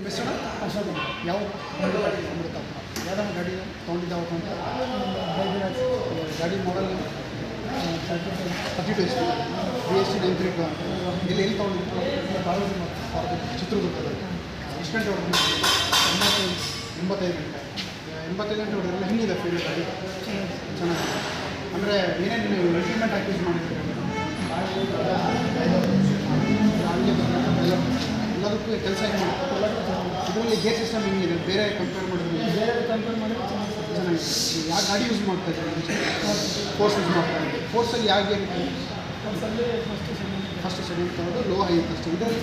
ಹೆಸರು ಅಶೋಕ. ಯಾವ ಅಮೃತ ಯಾವ್ದು ಗಾಡಿ ತೊಗೊಂಡಿದ್ದಾವ ಅಂತ ಗಾಡಿ ಮಾಡಲ್ 32 BST 932 ಅಂತ ಎಲ್ಲಿ ತೊಗೊಂಡಿದ್ದು ಚಿತ್ರದುರ್ಗದಲ್ಲಿ ಎಷ್ಟು ಗಂಟೆ ಹೊಡೆದು 85 ಗಂಟೆ 85 ಗಂಟೆ ಹೊಡೆದ್ರೆಲ್ಲ ಹೆಂಗಿದೆ ಫೀಲ್ ಗಾಡಿ ಚೆನ್ನಾಗಿದೆ ಅಂದರೆ ಏನೇನು ನೀವು ಇಂಪ್ಲಿಮೆಂಟ್ ಆಗಿ ಯೂಸ್ ಮಾಡಿದ್ದೀರಿ ಎಲ್ಲದಕ್ಕೂ ಕೆಲಸ ಹೆಂಗೆ ಮಾಡ್ತಾರೆ ಇದರಲ್ಲಿ ಗೇರ್ ಸಿಸ್ಟಮ್ ಹೆಂಗಿದೆ ಬೇರೆ ಕಂಪೇರ್ ಮಾಡಿದ್ರೆ ಚೆನ್ನಾಗಿದೆ ಯಾವ ಗಾಡಿ ಯೂಸ್ ಮಾಡ್ತಾ ಇದ್ದಾರೆ ಫೋರ್ಸ್ ಯೂಸ್ ಮಾಡ್ತಾ ಇದ್ದಾರೆ ಫೋರ್ಸಲ್ಲಿ ಯಾವ ಗೇರ್ ಫಸ್ಟ್ ಸೆಕೆಂಡ್ ತಗೊಂಡು ಲೋ ಹೈ ಅಷ್ಟೇ ಇದರಲ್ಲಿ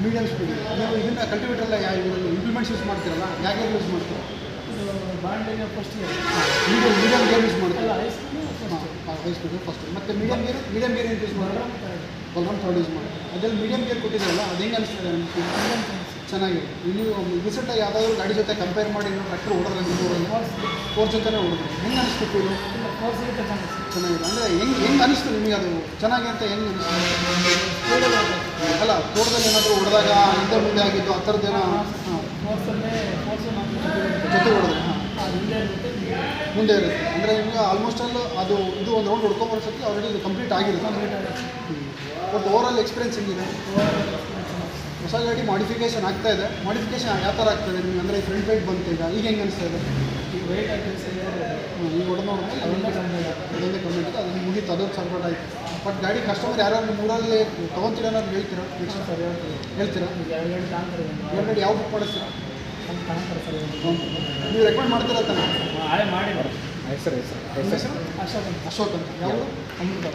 ಮೀಡಿಯಮ್ ಸ್ಪೀಡ್ ನೀವು ಇದನ್ನು ಕಲ್ಟಿವೇಟರೆಲ್ಲ ಯಾವ ಇದರಲ್ಲಿ ಇಂಪ್ಲಿಮೆಂಟ್ಸ್ ಯೂಸ್ ಮಾಡ್ತೀರಲ್ಲ ಯಾವ ಗೇರ್ ಯೂಸ್ ಮಾಡ್ತೀರಾ ಮೀಡಿಯಮ್ ಗೇರ್ ಯೂಸ್ ಮಾಡ್ತೀರಾ ಹೈ ಸ್ಪೀಡು ಫಸ್ಟ್ ಮತ್ತು ಮೀಡಿಯಮ್ ಗೇರ್ ಏನು ಯೂಸ್ ಮಾಡೋದು ಬಲರಾಮ್ ಥರ್ಡ್ ಯೂಸ್ ಮಾಡಿ ಅದ್ರಲ್ಲಿ ಮೀಡಿಯಮ್ ಗೇರ್ ಕೊಟ್ಟಿದ್ದಾರಲ್ಲ ಅದು ಹೆಂಗೆ ಅನಿಸ್ತದೆ ನಿಮಗೆ ಚೆನ್ನಾಗಿದೆ ನೀವು ರೀಸೆಂಟಾಗಿ ಯಾವುದಾದ್ರೂ ಗಾಡಿ ಜೊತೆ ಕಂಪೇರ್ ಮಾಡಿ ನೀವು ಟ್ರ್ಯಾಕ್ಟರ್ ಓಡೋದ್ರೆ ನಿಮ್ಮೂರಲ್ಲಿ ಫೋರ್ ಜೊತೆನೇ ಓಡಿದ್ರೆ ಹೆಂಗೆ ಅನಿಸ್ತು ಫೀಲು ಚೆನ್ನಾಗಿದೆ ಅಂದರೆ ಹೆಂಗೆ ಅನಿಸ್ತು ನಿಮಗೆ ಅದು ಚೆನ್ನಾಗಿ ಅಂತ ಹೆಂಗೆ ಅನಿಸ್ತು ಅಲ್ಲ ತೋಟದಲ್ಲಿ ಏನಾದರೂ ಹೊಡೆದಾಗ ಹಿಂದೆ ಮುಂದೆ ಆಗಿದ್ದು ಆ ಥರದ್ದೇನೋ ಜೊತೆ ಹೊಡೆದ್ರೆ ಮುಂದೆ ಇರುತ್ತೆ ಅಂದರೆ ನಿಮ್ಗೆ ಆಲ್ಮೋಸ್ಟ್ ಆಲ್ ಅದು ಇದು ಒಂದು ರೌಂಡ್ ಹೊಡ್ಕೊಂಬರ್ಸೋಕ್ಕೆ ಆಲ್ರೆಡಿ ಇದು ಕಂಪ್ಲೀಟ್ ಆಗಿರುತ್ತೆ ಬಟ್ ಓವರಾಲ್ ಎಕ್ಸ್ಪೀರಿಯನ್ಸ್ ಹೆಂಗಿದೆ ಹೊಸ ಗಾಡಿ ಮಾಡಿಫಿಕೇಷನ್ ಆಗ್ತಾ ಇದೆ ಮಾಡಿಫಿಕೇಷನ್ ಯಾವ ಥರ ಆಗ್ತಾಯಿದೆ ನಿಮಗೆ ಅಂದರೆ ಫ್ರಂಟ್ ವೈಟ್ ಬಂತು ಈಗ ಹೆಂಗೆ ಅನಿಸ್ತಾ ಇದೆ ಈಗ ಹೊಡೆದು ನೋಡಿದ್ರೆ ಅದೊಂದೇ ಕಮ್ಮಿ ಇದೆ ಅದನ್ನು ಮುಗೀತು ಅದೊಂದು ಸಪೋರ್ಟ್ ಆಯಿತು ಬಟ್ ಗಾಡಿ ಕಸ್ಟಮರ್ ಯಾರು ನಿಮ್ಮ ಊರಲ್ಲಿ ತೊಗೊತೀರ ಅನ್ನೋದು ಹೇಳ್ತೀರಾ ಹೇಳ್ತೀರಾ ಎರಡು ಯಾವ ಬುಕ್ ಮಾಡಿಸ್ತೀರಾ ನೀವು ರೆಕಮೆಂಡ್ ಮಾಡ್ತೀರಾ ತಾನೆ ಮಾಡಿ ಹೆಸರು ಅಶೋಕ್ ಅಂತ ಯಾವುದು ಅಮೃತ